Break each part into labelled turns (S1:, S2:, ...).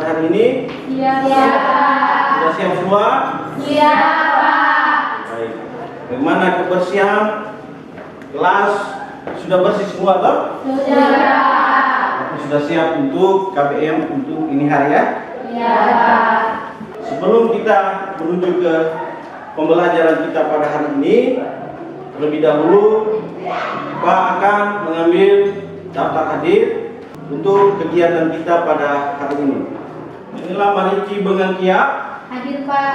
S1: hari ini?
S2: Siap.
S1: Sudah siap semua?
S2: Siap, Pak.
S1: Baik. Bagaimana kebersihan kelas? Sudah bersih semua toh?
S2: Sudah.
S1: Sudah siap untuk KBM untuk ini hari ya?
S2: Iya, Pak.
S1: Sebelum kita menuju ke pembelajaran kita pada hari ini, terlebih dahulu Pak akan mengambil daftar hadir untuk kegiatan kita pada hari ini. Inilah Mariki Bengangkia.
S2: Hadir, Pak.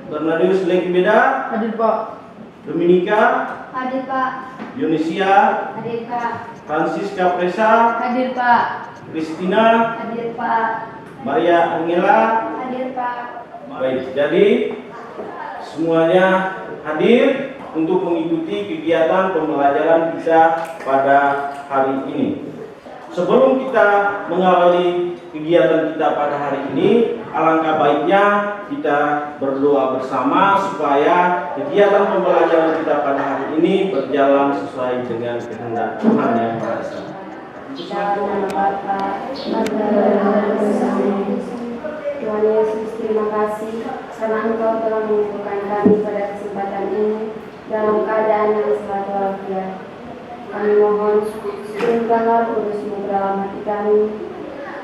S1: Bernadius Lekibeda.
S3: Hadir Pak.
S1: Dominika.
S2: Hadir, Pak.
S1: Yunisia.
S2: Hadir, Pak.
S1: Francisca Presa.
S2: Hadir, Pak.
S1: Christina.
S2: Hadir, Pak.
S1: Maria Angela.
S2: Hadir, Pak.
S1: Baik, jadi semuanya hadir untuk mengikuti kegiatan pembelajaran kita pada hari ini. Sebelum kita mengawali kegiatan kita pada hari ini, alangkah baiknya kita berdoa bersama supaya kegiatan pembelajaran kita pada hari ini berjalan sesuai dengan kehendak Tuhan yang Maha Esa.
S4: Tuhan Yesus, terima kasih karena Engkau telah mengumpulkan kami pada kesempatan ini dalam keadaan yang selalu walafiat. Kami mohon turunkanlah Kudus-Mu dalam hati kami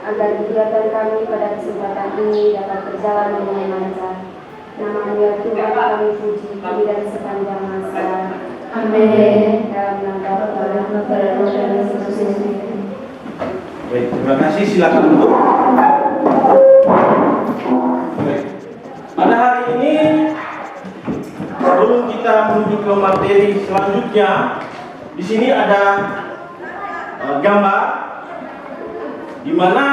S4: agar kegiatan kami pada kesempatan ini dapat berjalan dengan lancar. Nama-Mu ya Tuhan kami puji kini dan sepanjang masa. Amin. Dalam nama Bapa dan Roh dan Yesus.
S1: Baik, terima kasih. Silakan duduk. Baik. Pada hari ini, sebelum kita menuju ke materi selanjutnya, di sini ada gambar, di mana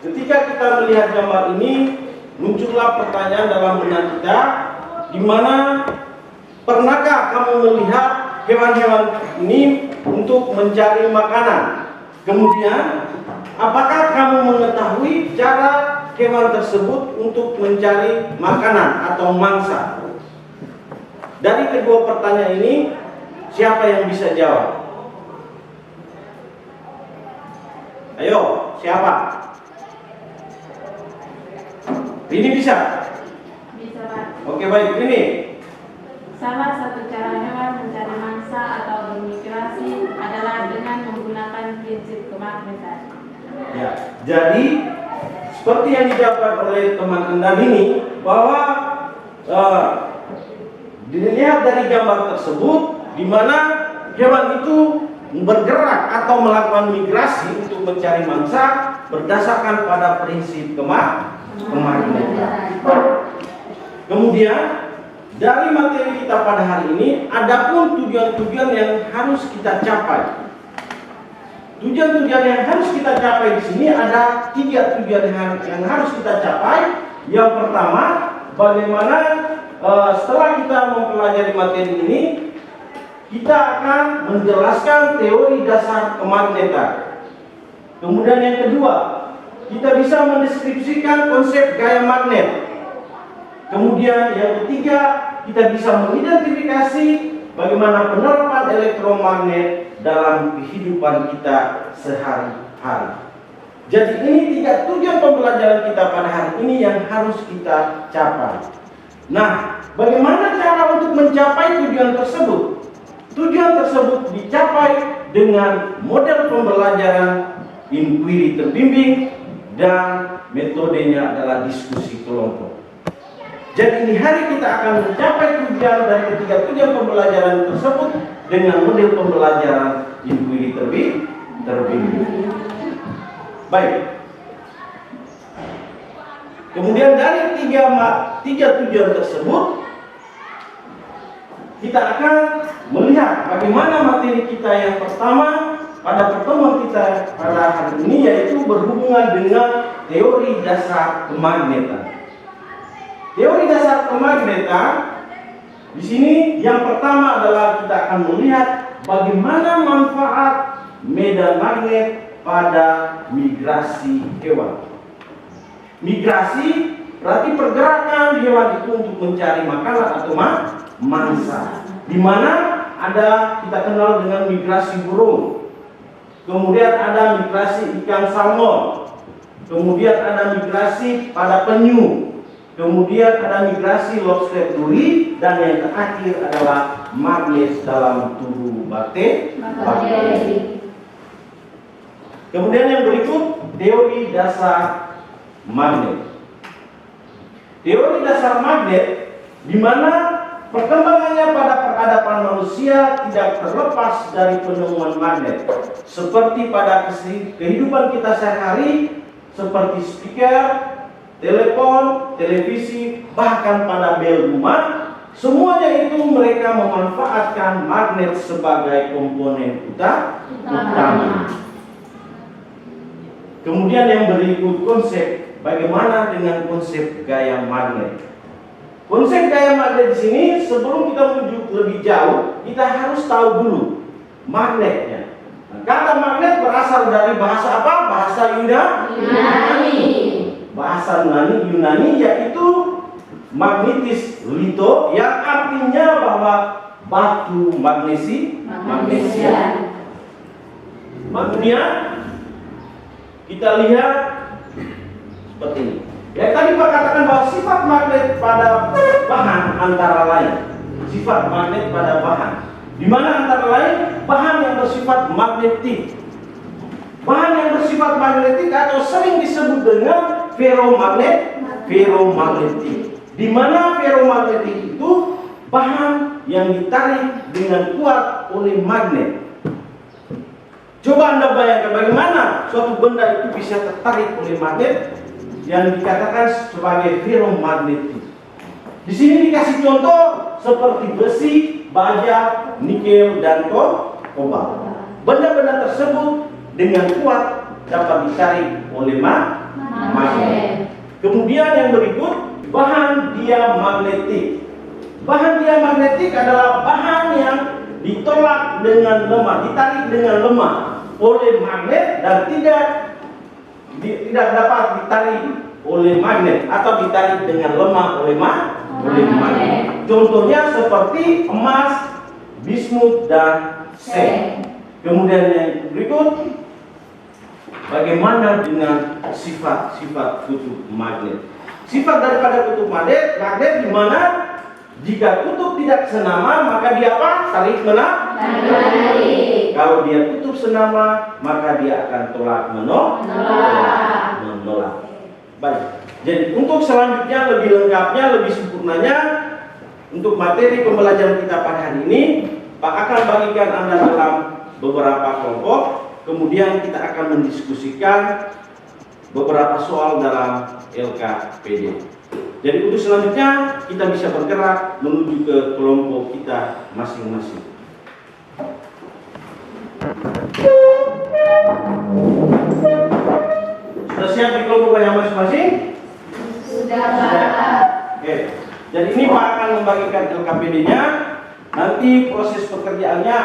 S1: ketika kita melihat gambar ini muncullah pertanyaan dalam benak kita, di mana pernahkah kamu melihat hewan-hewan ini untuk mencari makanan? Kemudian, apakah kamu mengetahui cara hewan tersebut untuk mencari makanan atau mangsa? Dari kedua pertanyaan ini, siapa yang bisa jawab? Ayo, siapa? Rini bisa?
S3: Bisa, Pak.
S1: Oke, baik, Rini.
S3: Salah satu cara hewan mencari mangsa atau bermigrasi adalah dengan menggunakan prinsip kemagnetan.
S1: Ya, jadi seperti yang didapat oleh teman Anda ini, bahwa dilihat dari gambar tersebut, di mana hewan itu bergerak atau melakukan migrasi untuk mencari mangsa berdasarkan pada prinsip kemagnetan. Kemudian dari materi kita pada hari ini, adapun tujuan-tujuan yang harus kita capai. Tujuan-tujuan yang harus kita capai di sini ada 3 tujuan yang harus kita capai. Yang pertama, bagaimana setelah kita mempelajari materi ini, kita akan menjelaskan teori dasar kemagnetan. Kemudian yang kedua, kita bisa mendeskripsikan konsep gaya magnet. Kemudian yang ketiga, kita bisa mengidentifikasi bagaimana penerapan elektromagnet dalam kehidupan kita sehari-hari. Jadi ini 3 tujuan pembelajaran kita pada hari ini yang harus kita capai. Nah, bagaimana cara untuk mencapai tujuan tersebut? Tujuan tersebut dicapai dengan model pembelajaran inquiry terbimbing dan metodenya adalah diskusi kelompok. Jadi di hari kita akan mencapai tujuan dari ketiga tujuan pembelajaran tersebut dengan model pembelajaran inquiry terbimbing. Baik. Kemudian dari tiga tujuan tersebut, kita akan melihat bagaimana materi kita yang pertama pada pertemuan kita pada hari ini, yaitu berhubungan dengan teori dasar kemagnetan. Teori dasar kemagnetan di sini yang pertama adalah kita akan melihat bagaimana manfaat medan magnet pada migrasi hewan. Migrasi berarti pergerakan hewan itu untuk mencari makanan atau mangsa. Di mana ada kita kenal dengan migrasi burung. kemudian ada migrasi ikan salmon, kemudian ada migrasi pada penyu, kemudian ada migrasi lobster duri, dan yang terakhir adalah magnet dalam tubuh bakteri. Kemudian yang berikut, teori dasar magnet. Teori dasar magnet di mana perkembangannya pada peradaban manusia tidak terlepas dari penemuan magnet, seperti pada kehidupan kita sehari-hari, seperti speaker, telepon, televisi, bahkan pada bel rumah. Semuanya itu mereka memanfaatkan magnet sebagai komponen utama. Kemudian yang berikut, konsep. Bagaimana dengan konsep gaya magnet? Konsep gaya magnet di sini, sebelum kita menuju lebih jauh, kita harus tahu dulu magnetnya. Nah, kata magnet berasal dari bahasa apa? Bahasa Yunani. Bahasa Yunani yaitu magnetis lito, yang artinya bahwa batu magnesia. Kemudian kita lihat seperti ini. Ya, tadi Pak katakan bahwa sifat magnet pada bahan antara lain. Sifat magnet pada bahan. Di mana antara lain bahan yang bersifat magnetik. Bahan yang bersifat magnetik atau sering disebut dengan ferromagnetik. Di mana ferromagnetik itu bahan yang ditarik dengan kuat oleh magnet. Coba Anda bayangkan bagaimana suatu benda itu bisa tertarik oleh magnet yang dikatakan sebagai ferromagnetik. Di sini dikasih contoh seperti besi, baja, nikel, dan kobalt. Benda-benda tersebut dengan kuat dapat ditarik oleh magnet. Kemudian yang berikut, bahan diamagnetik. Bahan diamagnetik adalah bahan yang ditolak dengan lemah, ditarik dengan lemah oleh magnet dan tidak dapat ditarik oleh magnet atau ditarik dengan lemah oleh magnet. Contohnya seperti emas, bismut, dan seng. Kemudian yang berikut, bagaimana dengan sifat-sifat kutub magnet? Sifat daripada kutub magnet di mana jika kutub tidak senama maka dia apa? Tarik menarik. Kalau dia kutub senama maka dia akan tolak menolak. Baik. Jadi untuk selanjutnya lebih lengkapnya, lebih sempurnanya untuk materi pembelajaran kita pada hari ini, Pak akan bagikan Anda dalam beberapa kelompok. Kemudian kita akan mendiskusikan beberapa soal dalam LKPD. Jadi untuk selanjutnya kita bisa bergerak menuju ke kelompok kita masing-masing. Sudah siap di kelompok yang masing-masing?
S2: Sudah, Pak.
S1: Oke. Jadi ini Pak akan membagikan LKPD-nya. Nanti proses pekerjaannya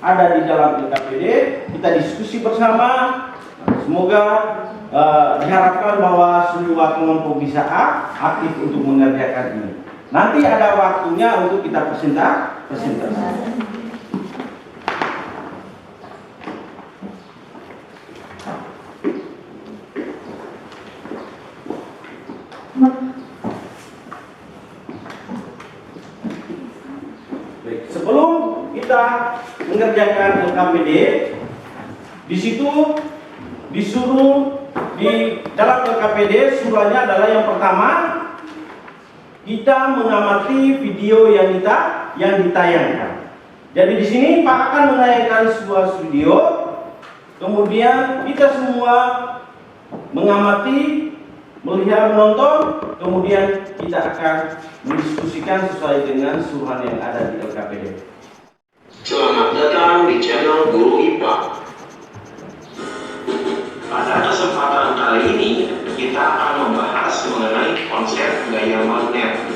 S1: ada di dalam LKPD. Kita diskusi bersama. Semoga diharapkan bahwa semua kelompok bisa aktif untuk mengerjakan ini. Nanti ada waktunya untuk kita presentasi. Baik, sebelum kita mengerjakan LKPD, di situ disuruh di dalam LKPD surahnya adalah yang pertama kita mengamati video yang ditayangkan. Jadi di sini Pak akan menayangkan sebuah video, kemudian kita semua mengamati, melihat, menonton, kemudian kita akan mendiskusikan sesuai dengan suruhan yang ada di LKPD.
S5: Selamat datang di channel Guru IPA. Pada kesempatan kali ini, kita akan membahas mengenai konsep gaya magnet.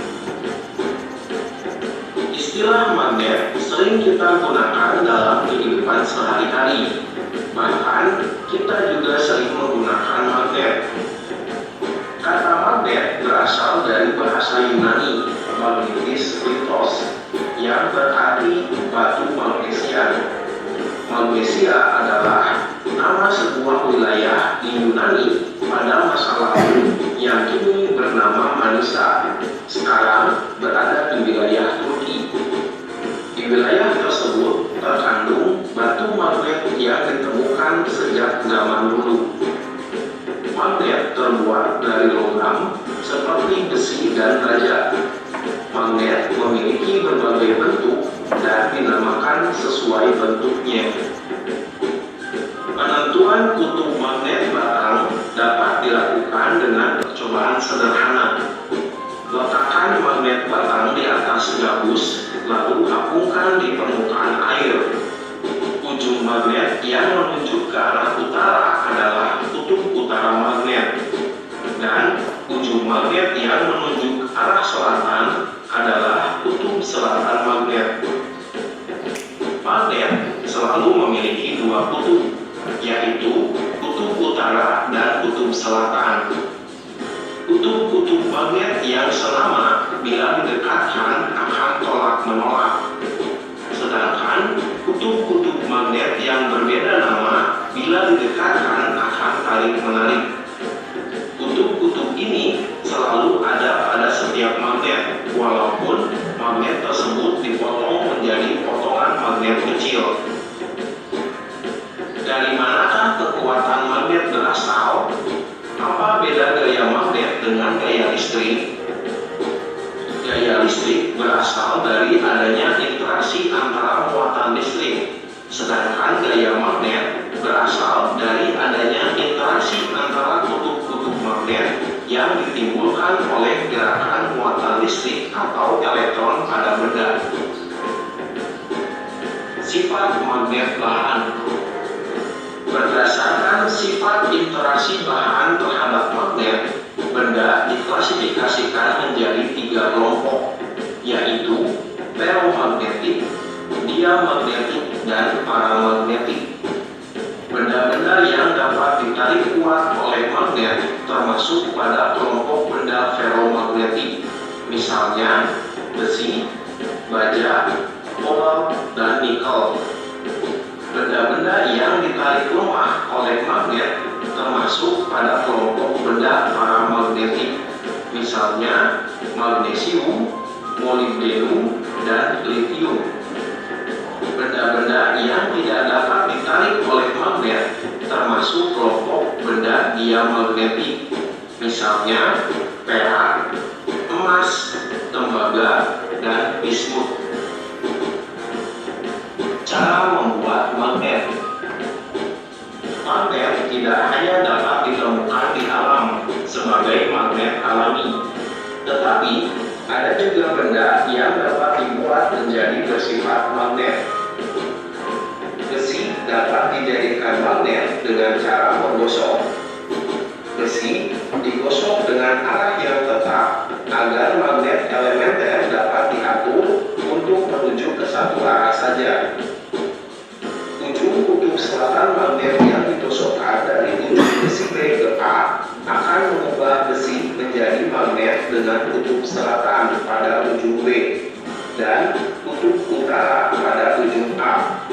S5: Istilah magnet sering kita gunakan dalam kehidupan sehari-hari. Bahkan, kita juga sering menggunakan magnet. Kata magnet berasal dari bahasa Yunani, magnetis litos, yang berarti batu magnesia. Magnesia adalah pada masa lalu yang kini bernama Manisa, sekarang berada di wilayah Turki. Di wilayah tersebut terkandung batu magnet yang ditemukan sejak zaman dulu. Magnet terbuat dari logam seperti besi dan baja. Magnet memiliki berbagai bentuk dan dinamakan sesuai bentuknya. Penentuan kutub magnet batang dapat dilakukan dengan percobaan sederhana. Letakkan magnet batang di atas gabus, lalu apungkan di permukaan air. Ujung magnet yang menunjuk ke arah utara adalah kutub utara magnet, dan ujung magnet yang menunjuk ke arah selatan adalah kutub selatan magnet. Magnet selalu memiliki dua kutub, yaitu kutub utara dan kutub selatan. Kutub-kutub magnet yang sama bila didekatkan akan tolak-menolak. Sedangkan kutub-kutub magnet yang berbeda nama bila didekatkan akan tarik-menarik. Kutub-kutub ini selalu ada pada setiap magnet, walaupun magnet tersebut dipotong menjadi potongan magnet kecil. Dari manakah kekuatan magnet berasal? Apa beda gaya magnet dengan gaya listrik? Gaya listrik berasal dari adanya interaksi antara muatan listrik, sedangkan gaya magnet berasal dari adanya interaksi antara kutub-kutub magnet yang ditimbulkan oleh gerakan muatan listrik atau elektron pada benda. Sifat magnet bahan. Berdasarkan sifat interaksi bahan terhadap magnet, benda diklasifikasikan menjadi 3 kelompok, yaitu ferromagnetik, diamagnetik, dan paramagnetik. Benda-benda yang dapat ditarik kuat oleh magnet termasuk pada kelompok benda ferromagnetik, misalnya besi, baja, kobalt, dan nikel. Benda-benda yang ditarik lemah oleh magnet termasuk pada kelompok benda paramagnetik, misalnya magnesium, molibdenum, dan litium. Benda-benda yang tidak dapat ditarik oleh magnet termasuk kelompok benda diamagnetik, misalnya perak, emas, tembaga, dan bismut. Cara membuat magnet. Magnet tidak hanya dapat ditemukan di alam sebagai magnet alami, tetapi ada juga benda yang dapat dibuat menjadi bersifat magnet. Besi dapat dijadikan magnet dengan cara menggosok. Besi digosok dengan arah yang tetap agar magnet elementer dapat diatur untuk menuju ke satu arah saja. Ujung kutub selatan magnet yang ditosokkan dari ujung besi B ke A akan mengubah besi menjadi magnet dengan kutub selatan pada ujung B dan kutub utara pada ujung A.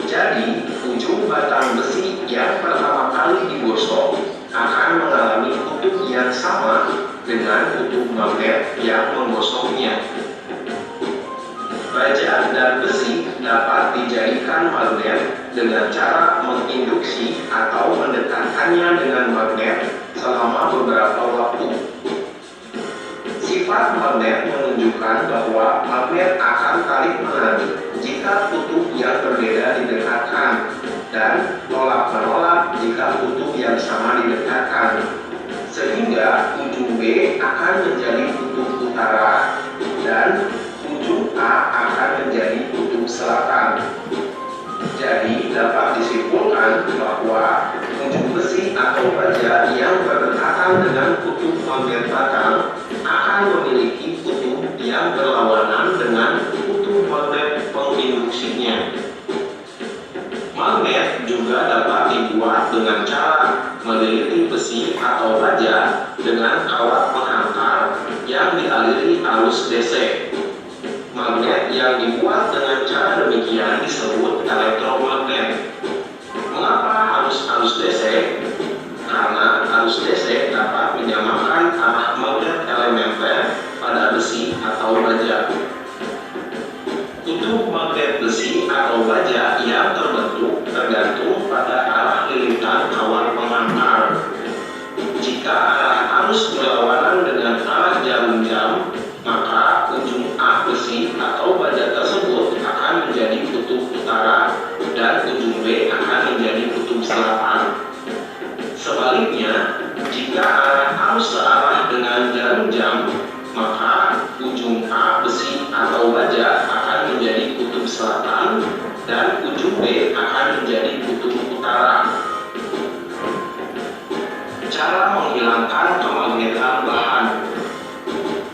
S5: Jadi, ujung batang besi yang pertama kali digosok akan mengalami kutub yang sama dengan kutub magnet yang menggosoknya. Baja dan besi dapat dijadikan magnet dengan cara menginduksi atau mendekatkannya dengan magnet selama beberapa waktu. Sifat magnet menunjukkan bahwa magnet akan tarik-menarik jika kutub yang berbeda didekatkan dan tolak-menolak jika kutub yang sama didekatkan, sehingga ujung B akan menjadi kutub utara dan ujung A akan menjadi kutub selatan. Jadi dapat disimpulkan bahwa ujung besi atau baja yang berdekatan dengan kutub magnet batang akan memiliki kutub yang berlawanan dengan kutub magnet penginduksinya. Magnet juga dapat dibuat dengan cara meliliti besi atau baja dengan kawat penghantar yang dialiri arus DC. Magnet yang dibuat dengan cara demikian disebut elektromagnet. Mengapa harus arus DC? Karena Jika arah arus berlawanan dengan arah jarum jam, maka ujung A besi atau baja tersebut akan menjadi kutub utara dan ujung B akan menjadi kutub selatan. Sebaliknya, jika arah arus searah dengan jarum jam, maka ujung A besi atau baja akan menjadi kutub selatan dan ujung B akan menjadi kutub utara. Cara menghilangkan kemagnetan bahan.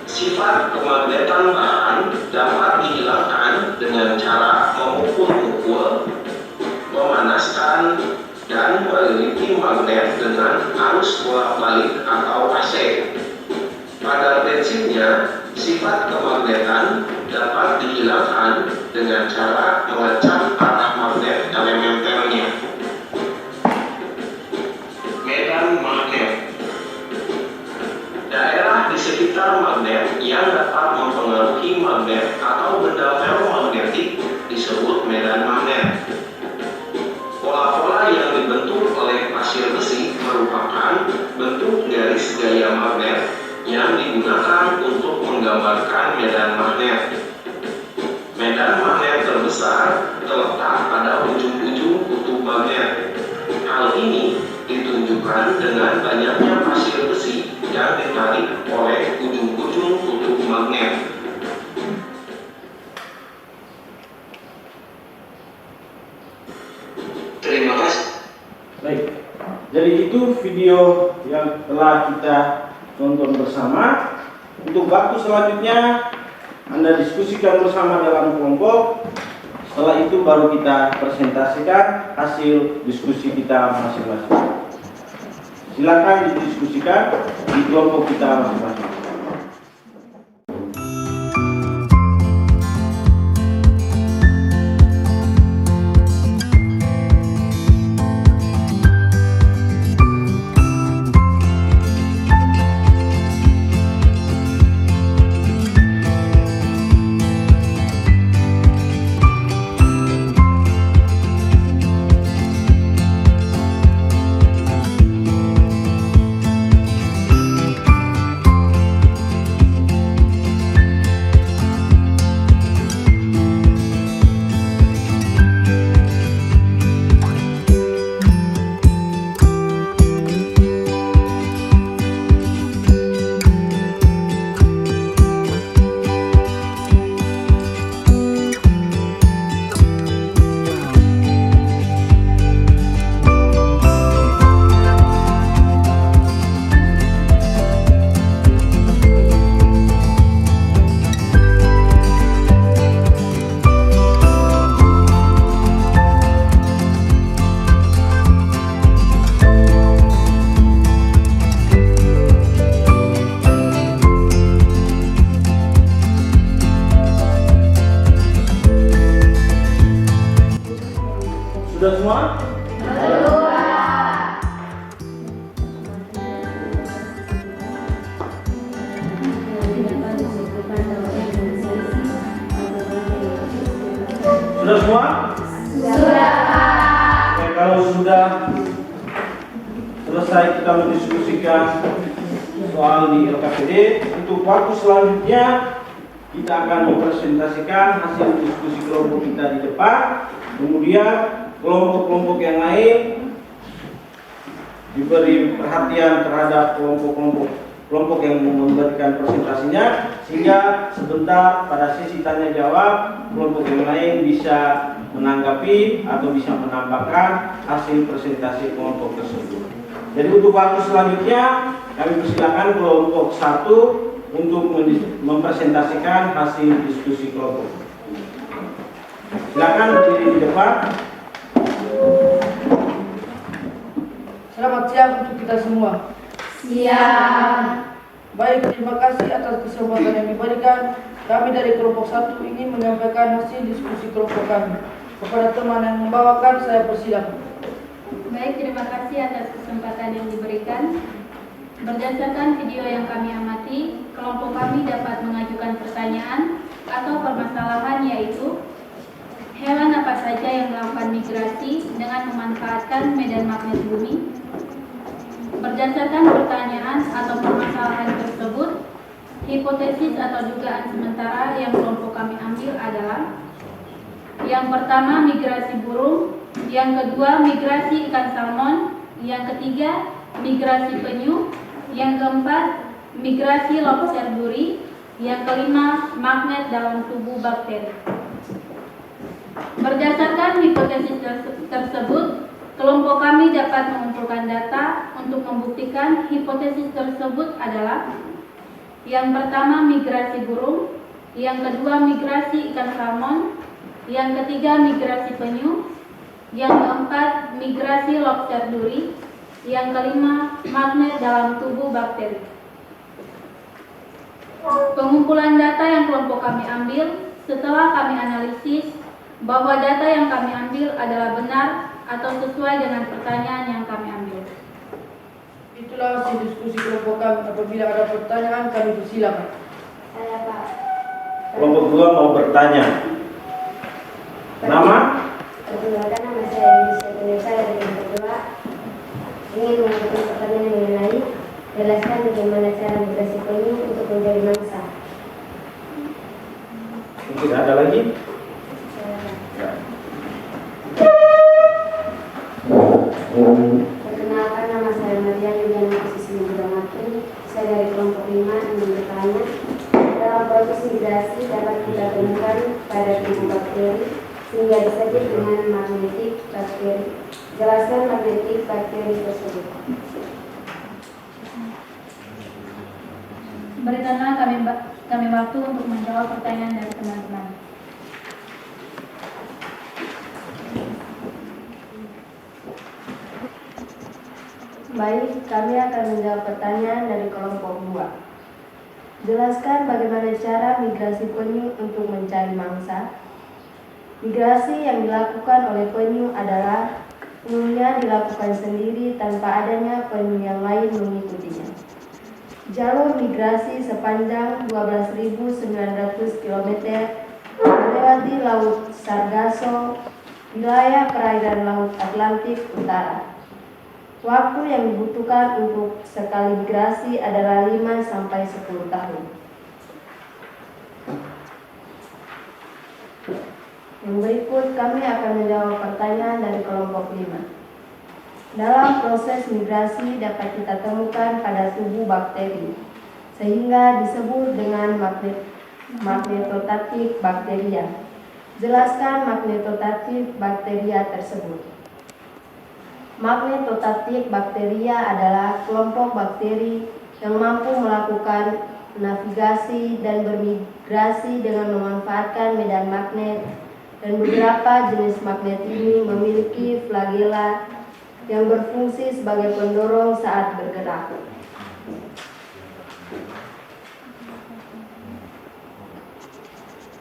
S5: Sifat kemagnetan bahan dapat dihilangkan dengan cara memukul-mukul, memanaskan, dan meliliti magnet dengan arus bolak-balik atau AC. Pada prinsipnya, sifat kemagnetan dapat dihilangkan dengan cara mengecam arah magnet elementernya. Medan magnet. Daerah di sekitar magnet yang dapat mempengaruhi magnet atau benda ferromagnetik disebut medan magnet. Pola-pola yang dibentuk oleh pasir besi merupakan bentuk garis gaya magnet yang digunakan untuk menggambarkan medan magnet. Medan magnet terbesar terletak pada ujung-ujung kutub magnet. Hal ini ditunjukkan dengan banyaknya pasir besi yang ditarik oleh ujung-ujung kutub magnet. Terima kasih.
S1: Baik, jadi itu video yang telah kita tonton bersama. Untuk waktu selanjutnya Anda diskusikan bersama dalam kelompok. Setelah itu baru kita presentasikan hasil diskusi kita masing-masing. Silakan didiskusikan di kelompok kita masing-masing. Sudah semua? Sudah semua?
S2: Sudah, Pak.
S1: Oke, kalau sudah selesai kita mendiskusikan soal di LKPD, untuk waktu selanjutnya kita akan mempresentasikan hasil diskusi kelompok kita di depan. Kemudian kelompok-kelompok yang lain diberi perhatian terhadap kelompok yang memberikan presentasinya, sehingga sebentar pada sesi tanya jawab kelompok yang lain bisa menanggapi atau bisa menambahkan hasil presentasi kelompok tersebut. Jadi untuk waktu selanjutnya kami persilakan kelompok 1 untuk mempresentasikan hasil diskusi kelompok. Silakan berdiri di depan.
S6: Selamat siang untuk kita semua.
S2: Siap.
S6: Baik, terima kasih atas kesempatan yang diberikan. Kami dari kelompok 1 ingin menyampaikan hasil diskusi kelompok kami. Kepada teman yang membawakan, saya persilakan.
S3: Baik, terima kasih atas kesempatan yang diberikan. Berdasarkan video yang kami amati, kelompok kami dapat mengajukan pertanyaan atau permasalahan, yaitu hewan apa saja yang melakukan migrasi dengan memanfaatkan medan magnet bumi. Berdasarkan pertanyaan pertanyaan atau permasalahan tersebut, hipotesis atau dugaan sementara yang kelompok kami ambil adalah: yang pertama, migrasi burung; yang kedua, migrasi ikan salmon; yang ketiga, migrasi penyu; yang keempat, migrasi lobster duri; yang kelima, magnet dalam tubuh bakteri. Berdasarkan hipotesis tersebut, kelompok kami dapat mengumpulkan data untuk membuktikan hipotesis tersebut adalah: yang pertama, migrasi burung; yang kedua, migrasi ikan salmon; yang ketiga, migrasi penyu; yang keempat, migrasi lobster duri; yang kelima, magnet dalam tubuh bakteri. Pengumpulan data yang kelompok kami ambil, setelah kami analisis bahwa data yang kami ambil adalah benar atau sesuai dengan pertanyaan yang kami ambil.
S6: Itulah hasil diskusi kelompok kami. Apabila ada pertanyaan, kami persilakan.
S4: Saya Pak.
S1: Kelompok 2 mau bertanya. Nama?
S4: Perkenalkan, nama saya Indonesia dari kelompok 2. Ingin mengajukan pertanyaan mengenai jelaskan bagaimana cara migrasi penyu untuk menjadi mangsa.
S1: Mungkin ada lagi? Ya.
S4: Perkenalkan, nama saya Maria Yuliana Posisi Maki. Saya dari kelompok 5 ingin bertanya, dalam proses migrasi dapat kita temukan pada tubuh bakteri sehingga disebut dengan magnetik bakteri. Jelaskan magnetik bakteri tersebut.
S3: Berikanlah kami waktu untuk menjawab pertanyaan dari teman-teman.
S4: Baik, kami akan menjawab pertanyaan dari kelompok 2. Jelaskan bagaimana cara migrasi penyu untuk mencari mangsa. Migrasi yang dilakukan oleh penyu adalah umumnya dilakukan sendiri tanpa adanya penyu yang lain mengikutinya. Jalur migrasi sepanjang 12.900 km melewati Laut Sargasso, wilayah perairan Laut Atlantik Utara. Waktu yang dibutuhkan untuk sekali migrasi adalah 5-10 tahun. Yang berikut kami akan menjawab pertanyaan dari kelompok 5. Dalam proses migrasi dapat kita temukan pada tubuh bakteri, sehingga disebut dengan magnetotatik bakteria. Jelaskan magnetotatik bakteria tersebut. Magnetotatik bakteria adalah kelompok bakteri yang mampu melakukan navigasi dan bermigrasi dengan memanfaatkan medan magnet, dan beberapa jenis magnet ini memiliki flagela yang berfungsi sebagai pendorong saat bergerak.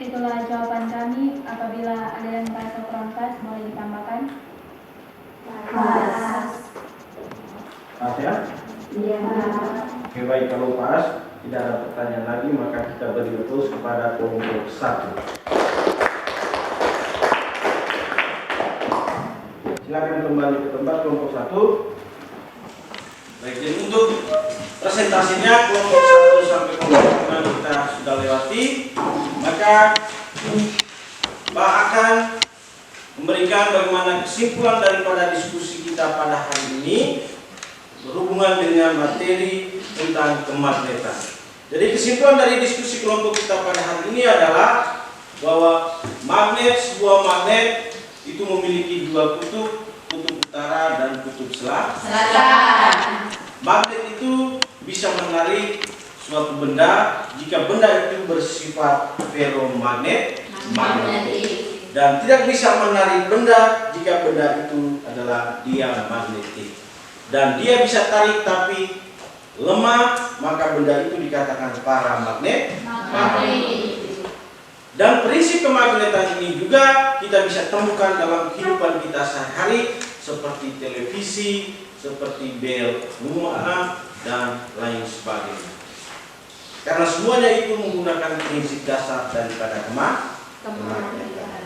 S3: Itulah jawaban kami. Apabila ada yang merasa kurang pas, boleh ditambahkan.
S2: Pas.
S1: Pas ya?
S4: Iya.
S1: Oke, baik, kalau pas tidak ada pertanyaan lagi, maka kita beri terus kepada kelompok 1. Silakan kembali ke tempat kelompok 1. Baik, jadi untuk presentasinya kelompok 1 sampai kelompok 5 kita sudah lewati, maka Pak akan memberikan bagaimana kesimpulan daripada diskusi kita pada hari ini berhubungan dengan materi tentang kemagnetan. Jadi kesimpulan dari diskusi kelompok kita pada hari ini adalah bahwa sebuah magnet itu memiliki dua kutub utara dan kutub selatan. Magnet itu bisa menarik suatu benda jika benda itu bersifat ferromagnetik, dan tidak bisa menarik benda jika benda itu adalah diamagnetik. Dan dia bisa tarik tapi lemah, maka benda itu dikatakan paramagnet. Dan prinsip kemagnetan ini juga kita bisa temukan dalam kehidupan kita sehari-hari, seperti televisi, seperti bel rumah, dan lain sebagainya. Karena semuanya itu menggunakan prinsip dasar daripada kemagnetan.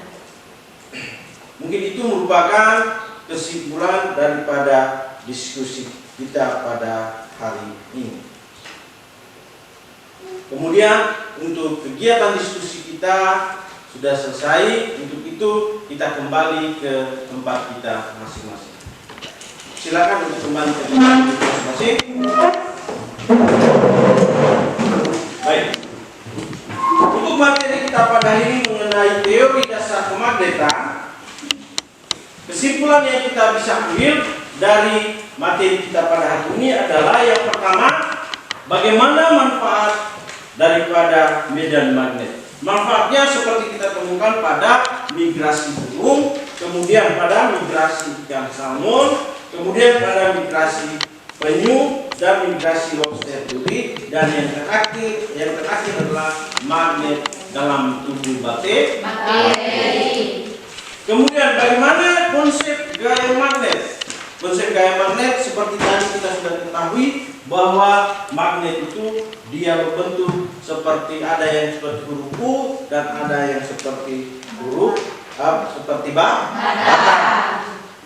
S1: Mungkin itu merupakan kesimpulan daripada diskusi kita pada hari ini. Kemudian untuk kegiatan diskusi kita sudah selesai. Untuk itu kita kembali ke tempat kita masing-masing. Silakan untuk kembali ke tempat kita masing-masing. Baik. Untuk materi kita pada hari ini mengenai teori dasar kemagnetan, kesimpulan yang kita bisa ambil dari materi kita pada hari ini adalah yang pertama, bagaimana manfaat daripada medan magnet. Manfaatnya seperti kita temukan pada migrasi burung, kemudian pada migrasi ikan salmon, kemudian pada migrasi penyu dan migrasi lobster duri, dan yang terakhir adalah magnet dalam tubuh bakteri. Kemudian bagaimana konsep gaya magnet? Konsep gaya magnet seperti tadi kita sudah ketahui bahwa magnet itu dia berbentuk seperti, ada yang seperti huruf U dan ada yang seperti huruf seperti bata.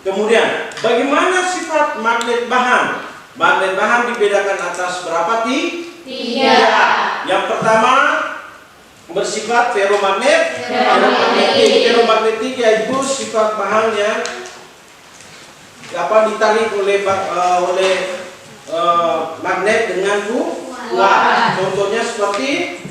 S1: Kemudian bagaimana sifat magnet bahan? Magnet bahan dibedakan atas berapa? Tiga. Yang pertama bersifat ferromagnet. Ferromagnetik yaitu sifat bahan yang ditarik oleh magnet dengan kuat. Contohnya seperti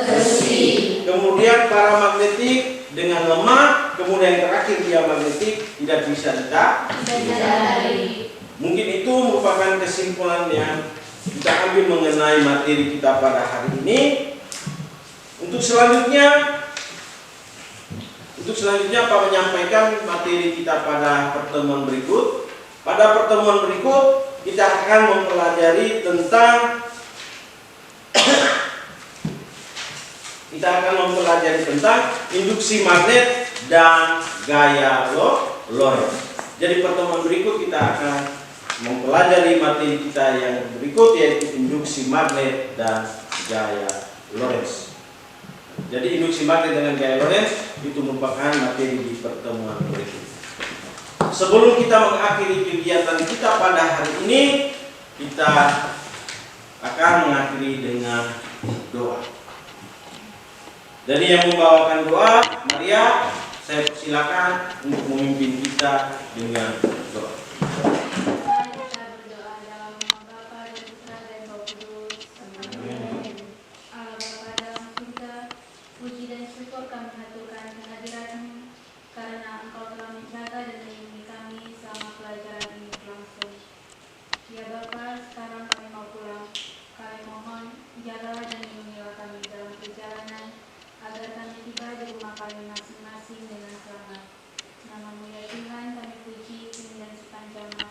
S1: besi. Kemudian paramagnetik dengan lemah. Kemudian yang terakhir diamagnetik tidak bisa ditarik. Mungkin itu merupakan kesimpulan yang kita ambil mengenai materi kita pada hari ini. Untuk selanjutnya Pak menyampaikan materi kita pada pertemuan berikut. Pada pertemuan berikut kita akan mempelajari tentang induksi magnet dan gaya Lorentz. Jadi pertemuan berikut kita akan mempelajari materi kita yang berikut, yaitu induksi magnet dan gaya Lorentz. Jadi induksi magnet dengan gaya Lorentz itu merupakan materi di pertemuan berikut. Sebelum kita mengakhiri kegiatan kita pada hari ini, kita akan mengakhiri dengan doa. Jadi yang membawakan doa, Maria, saya persilakan untuk memimpin kita dengan doa.
S3: Kita berdoa dalam nama Bapa dan Putra dan Roh Kudus. Amin. Allah Bapa dalam surga, puji dan syukur kami haturkan kehadiran-Mu karena Engkau telah menjaga dan melindungi kami selama pelajaran ini berlangsung. Ya Bapa, sekarang kami mau pulang. Kami mohon jagalah dan lindungilah kami dalam perjalanan, agar kami tiba di rumah kami masing-masing dengan selamat. Nama-Mu ya Tuhan kami puji kini dan sepanjang